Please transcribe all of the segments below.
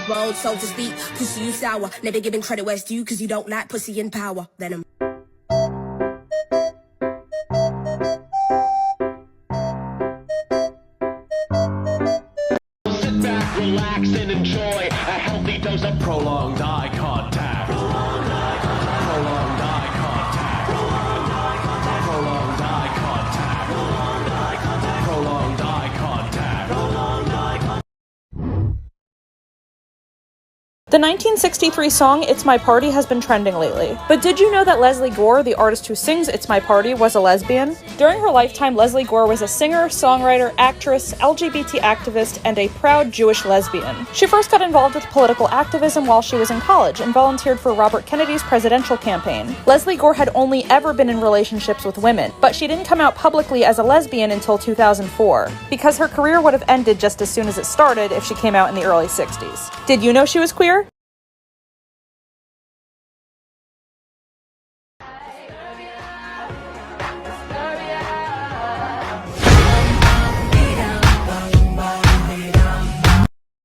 bold, so to speak. Pussy, you sour. Never giving credit where it's due, cause you don't like pussy in power. Venom. Sit back, relax, and enjoy a healthy dose of prolonged eye contact. Prolonged eye contact. Prolonged eye contact. Prolonged eye contact. Prolonged eye contact. Prolonged eye contact. Prolonged eye contact. Prolonged eye contact. The 1963 song It's My Party has been trending lately. But did you know that Leslie Gore, the artist who sings It's My Party, was a lesbian? During her lifetime, Leslie Gore was a singer, songwriter, actress, LGBT activist, and a proud Jewish lesbian. She first got involved with political activism while she was in college and volunteered for Robert Kennedy's presidential campaign. Leslie Gore had only ever been in relationships with women, but she didn't come out publicly as a lesbian until 2004, because her career would have ended just as soon as it started if she came out in the early 60s. Did you know she was queer?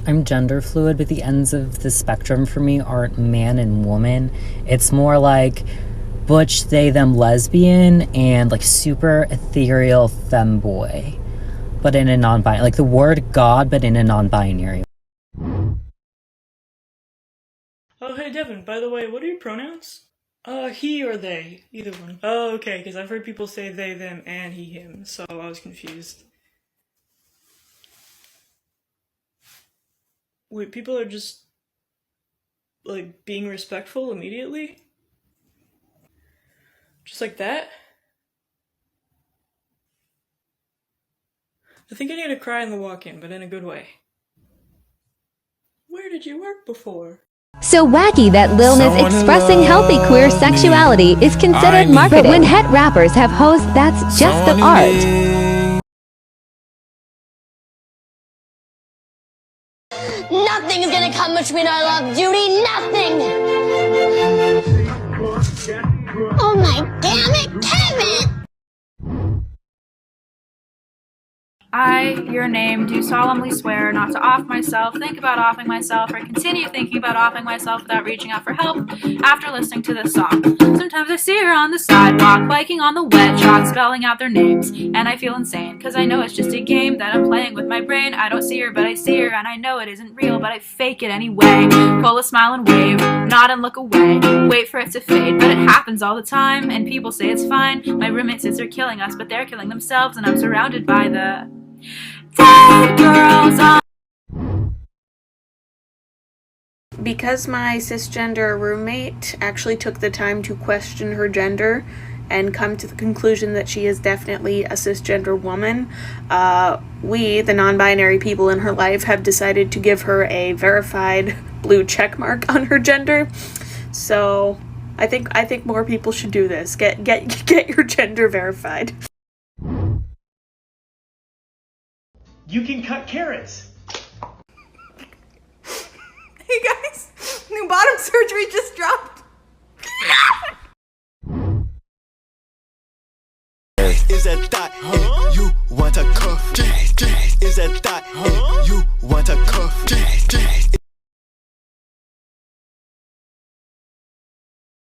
I'm gender fluid, but the ends of the spectrum for me aren't man and woman. It's more like butch, they, them, lesbian, and like super ethereal femboy, but in a non-binary, like the word God, but in a non-binary. Oh, hey Devin, by the way, what are your pronouns? He or they, either one. Oh, okay, because I've heard people say they, them, and he, him, so I was confused. Wait, people are just, like, being respectful immediately? Just like that? I think I need to cry in the walk-in, but in a good way. Where did you work before? So wacky that Lil Nas expressing healthy queer sexuality is considered marketing. But when het rappers have hoes, that's just the art. Nothing is gonna come between our love, Judy. Nothing! Oh my damn it, Kevin! I, your name, do solemnly swear not to off myself, think about offing myself, or continue thinking about offing myself without reaching out for help after listening to this song. Sometimes I see her on the sidewalk, biking on the wet chalk, spelling out their names, and I feel insane, cause I know it's just a game that I'm playing with my brain. I don't see her, but I see her, and I know it isn't real, but I fake it anyway. Pull a smile and wave, nod and look away, wait for it to fade, but it happens all the time, and people say it's fine. My roommate says they're killing us, but they're killing themselves, and I'm surrounded by the dead girls on. Because my cisgender roommate actually took the time to question her gender and come to the conclusion that she is definitely a cisgender woman, we, the non-binary people in her life, have decided to give her a verified blue check mark on her gender. So I think more people should do this. Get your gender verified. You can cut carrots. Hey guys, new bottom surgery just dropped. Is that thought you want a cuff? Is that thought you want a cuff?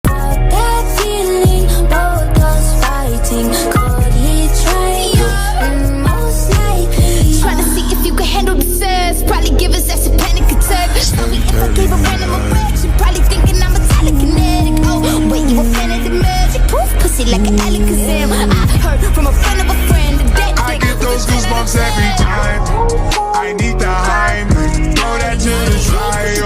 That feeling, both us fighting. Could he try? Most likely. Try to see if you can handle the stress. Probably give us that's a panic attack. Sorry if I gave a random erection. Probably thinking I'm a telekinetic. Oh, wait, you a fan of the magic? Poof, pussy like an Alakazam. I heard from a friend of a friend that I get those goosebumps every time. I need the hype. Throw that to the side.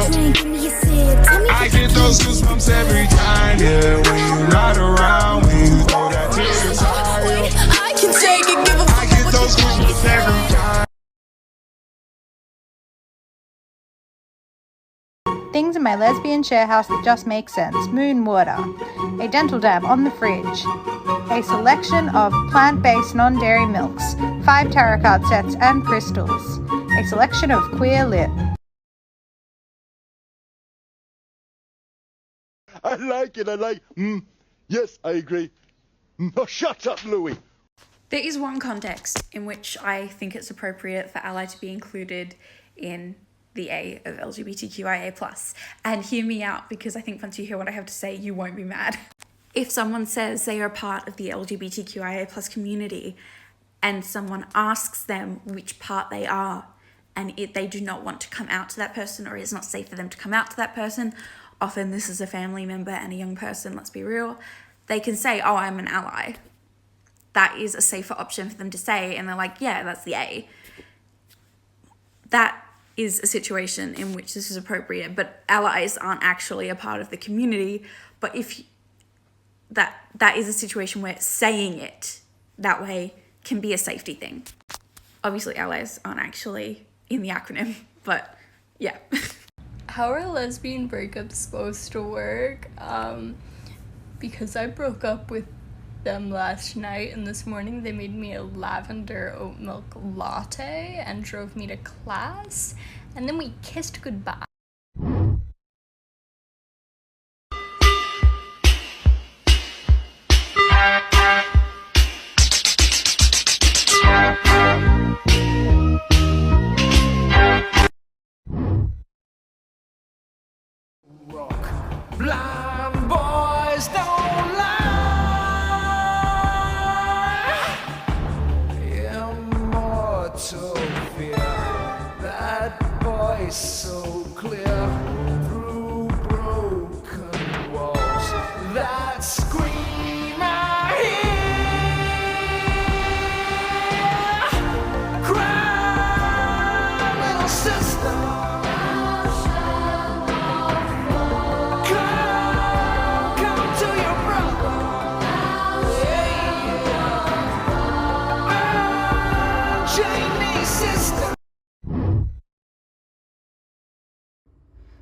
I get those goosebumps every time. Yeah, when you're not around, when you throw that to the side. I can take it, give a fuck. I get those goosebumps every time. Things in my lesbian share house that just make sense. Moon water. A dental dab on the fridge. A selection of plant-based non-dairy milks. 5 tarot card sets and crystals. A selection of queer lit. I like it, yes, I agree. No, shut up, Louis. There is one context in which I think it's appropriate for ally to be included in the A of LGBTQIA+. And hear me out, because I think once you hear what I have to say, you won't be mad. If someone says they are part of the LGBTQIA+ community and someone asks them which part they are, and they do not want to come out to that person, or it's not safe for them to come out to that person, often this is a family member and a young person, let's be real, they can say, oh, I'm an ally. That is a safer option for them to say, and they're like, yeah, that's the A. That is a situation in which this is appropriate, but allies aren't actually a part of the community. But if that is a situation where saying it that way can be a safety thing. Obviously, allies aren't actually in the acronym, but yeah. How are lesbian breakups supposed to work? Because I broke up with them last night, and this morning they made me a lavender oat milk latte and drove me to class, and then we kissed goodbye. Blind boys don't lie. Immortal fear. That voice so clear through broken walls. That scream I hear. Cry, little sister.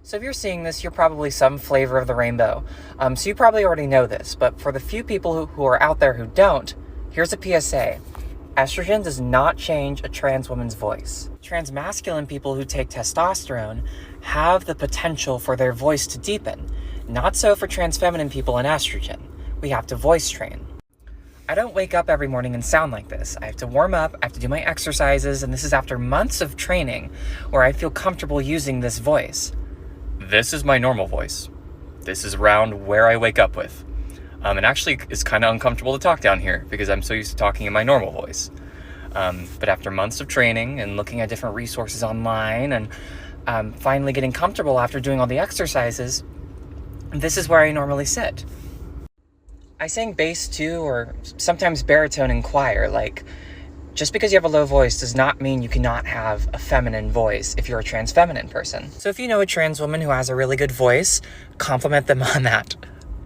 So if you're seeing this, you're probably some flavor of the rainbow. So you probably already know this, but for the few people who are out there who don't, here's a PSA. Estrogen does not change a trans woman's voice. Transmasculine people who take testosterone have the potential for their voice to deepen. Not so for trans feminine people on estrogen. We have to voice train. I don't wake up every morning and sound like this. I have to warm up, I have to do my exercises, and this is after months of training where I feel comfortable using this voice. This is my normal voice. This is around where I wake up with. And actually, it's kind of uncomfortable to talk down here because I'm so used to talking in my normal voice. But after months of training and looking at different resources online and finally getting comfortable after doing all the exercises, this is where I normally sit. I sing bass too, or sometimes baritone in choir. Like, just because you have a low voice does not mean you cannot have a feminine voice if you're a trans feminine person. So if you know a trans woman who has a really good voice, compliment them on that.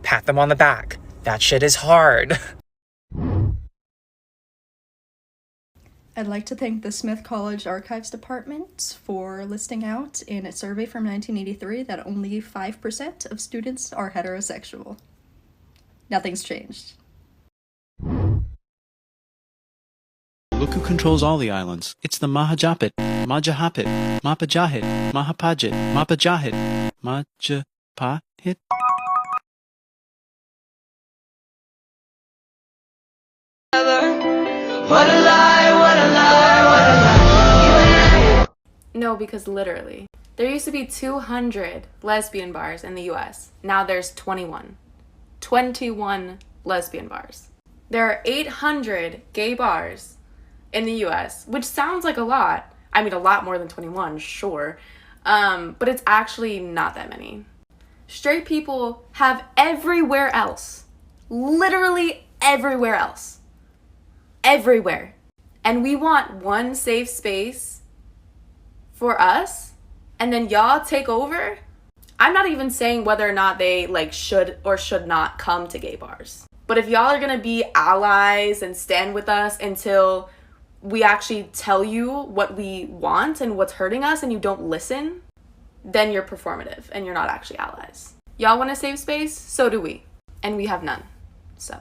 Pat them on the back. That shit is hard. I'd like to thank the Smith College Archives Department for listing out in a survey from 1983 that only 5% of students are heterosexual. Nothing's changed. Look who controls all the islands. It's the Mahajapit, Majahapit, Mapajahit, Mahapajit, Mapajahit, Majapahit. What a lie, what a lie, what a lie. No, because literally, there used to be 200 lesbian bars in the US. Now there's 21. 21 lesbian bars. There are 800 gay bars in the US, which sounds like a lot. I mean, a lot more than 21, sure. But it's actually not that many. Straight people have everywhere else. Literally everywhere else. Everywhere. And we want one safe space for us, and then y'all take over? I'm not even saying whether or not they should or should not come to gay bars. But if y'all are gonna be allies and stand with us until we actually tell you what we want and what's hurting us and you don't listen, then you're performative and you're not actually allies. Y'all want a safe space? So do we. And we have none. So.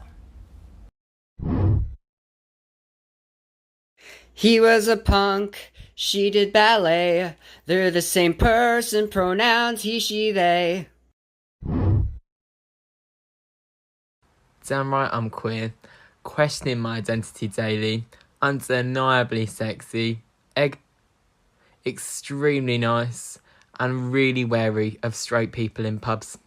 He was a punk, she did ballet. They're the same person, pronouns he, she, they. Damn right I'm queer. Questioning my identity daily. Undeniably sexy. extremely nice, and really wary of straight people in pubs.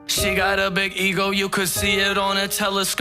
She got a big ego, you could see it on a telescope.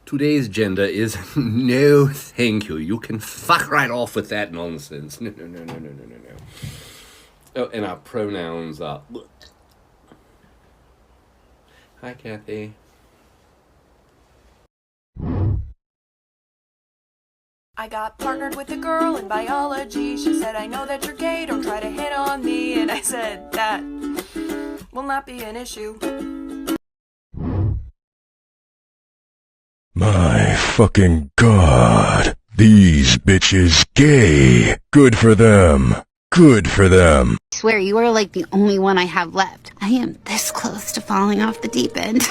Today's gender is no thank you. You can fuck right off with that nonsense. No. Oh, and our pronouns are... Hi, Kathy. I got partnered with a girl in biology. She said, I know that you're gay, don't try to hit on me. And I said, that will not be an issue. My fucking god. These bitches gay. Good for them. Good for them. I swear, you are like the only one I have left. I am this close to falling off the deep end.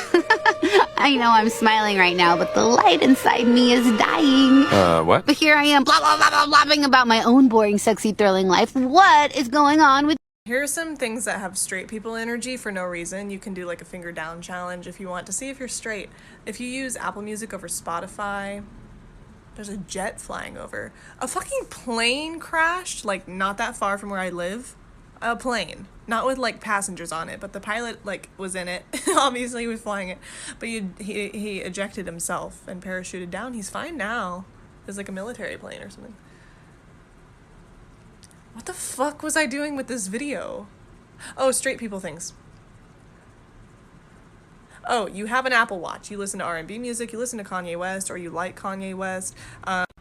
I know I'm smiling right now, but the light inside me is dying. What? But here I am, blah, blah, blah, blah, blabbing about my own boring, sexy, thrilling life. What is going on with... Here are some things that have straight people energy for no reason. You can do like a finger down challenge if you want to see if you're straight. If you use Apple Music over Spotify, there's a jet flying over. A fucking plane crashed, like not that far from where I live. A plane. Not with like passengers on it, but the pilot like was in it. Obviously he was flying it. But he ejected himself and parachuted down. He's fine now. It's like a military plane or something. What the fuck was I doing with this video? Oh, straight people things. Oh, you have an Apple Watch. You listen to R&B music, you listen to Kanye West, or you like Kanye West.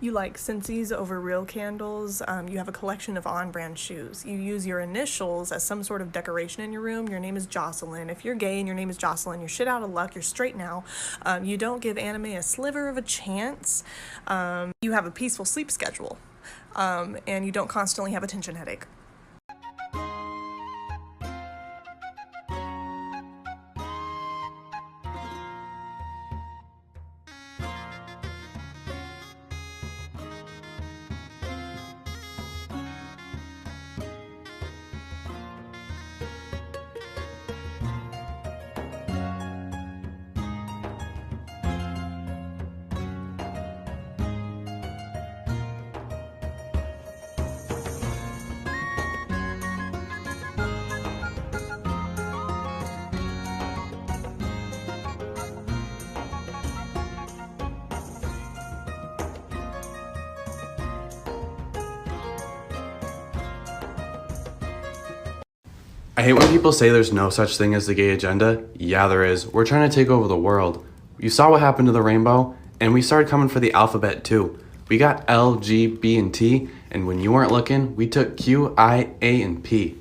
You like Scentsies over real candles. You have a collection of on-brand shoes. You use your initials as some sort of decoration in your room. Your name is Jocelyn. If you're gay and your name is Jocelyn, you're shit out of luck. You're straight now. You don't give anime a sliver of a chance. You have a peaceful sleep schedule. And you don't constantly have a tension headache. I hate when people say there's no such thing as the gay agenda. Yeah, there is. We're trying to take over the world. You saw what happened to the rainbow, and we started coming for the alphabet too. We got L, G, B, and T, and when you weren't looking, we took Q, I, A, and P.